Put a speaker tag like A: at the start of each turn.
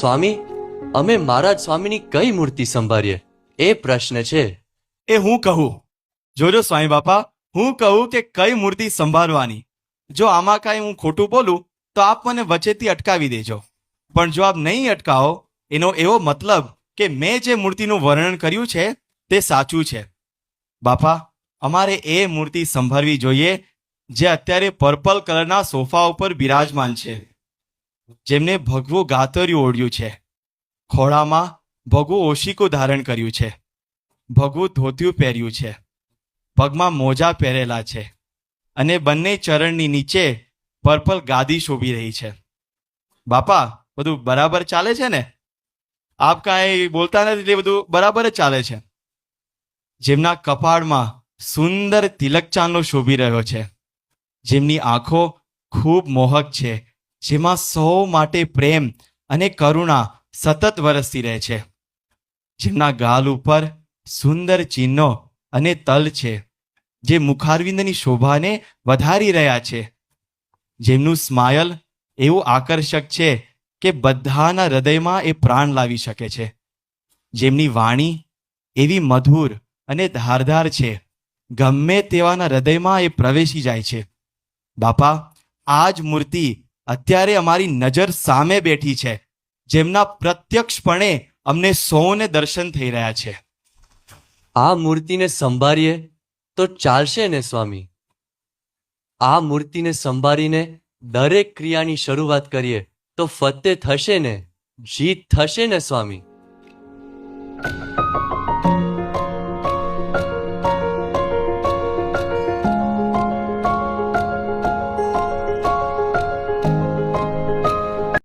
A: સ્વામી, અમે મહારાજ સ્વામીની કઈ મૂર્તિ સંભાળીએ એ પ્રશ્ન છે.
B: એ હું કહું. જોજો સ્વામી બાપા, હું કહું કે કઈ મૂર્તિ સંભાળવાની. જો આમાં કાંઈ હું ખોટું બોલું તો આપ મને વચ્ચેથી અટકાવી દેજો. પણ જો આપ નહીં અટકાવો એનો એવો મતલબ કે મેં જે મૂર્તિનું વર્ણન કર્યું છે તે સાચું છે. બાપા, અમારે એ મૂર્તિ સંભાળવી જોઈએ જે અત્યારે પર્પલ કલરના સોફા ઉપર બિરાજમાન છે, જેમને ભગવું ગાતરિયું ઓઢ્યું છે, ખોળામાં ભગવું ઓશિકું ધારણ કર્યું છે, ભગવું ધોતિયું પહેર્યું છે, પગમાં મોજા પહેરેલા છે અને બંને ચરણની નીચે પર્પલ ગાદી શોભી રહી છે. બાપા, બધું બરાબર ચાલે છે ને? આપ કાંઈ બોલતા નથી એટલે બધું બરાબર જ ચાલે છે. જેમના કપાળમાં સુંદર તિલક ચાંદલો શોભી રહ્યો છે, જેમની આંખો ખૂબ મોહક છે, જેમાં સૌ માટે પ્રેમ અને કરુણા સતત વરસતી રહે છે, જેમના ગાલ ઉપર સુંદર ચિહ્નો અને તલ છે જે મુખારવિંદની શોભાને વધારી રહ્યા છે, જેમનું સ્માયલ એવું આકર્ષક છે કે બધાના હૃદયમાં એ પ્રાણ લાવી શકે છે, જેમની વાણી એવી મધુર અને ધારદાર છે, ગમે તેવાના હૃદયમાં એ પ્રવેશી જાય છે. બાપા, આ જ મૂર્તિ અત્યારે અમારી નજર સામે બેઠી છે, જેમના પ્રત્યક્ષપણે અમને સૌને દર્શન થઈ રહ્યા છે.
A: આ મૂર્તિને સંભાળીએ તો ચાલશે ને સ્વામી? આ મૂર્તિને સંભાળીને દરેક ક્રિયાની શરૂઆત કરીએ તો ફતે થશે ને? જીત થશે ને સ્વામી?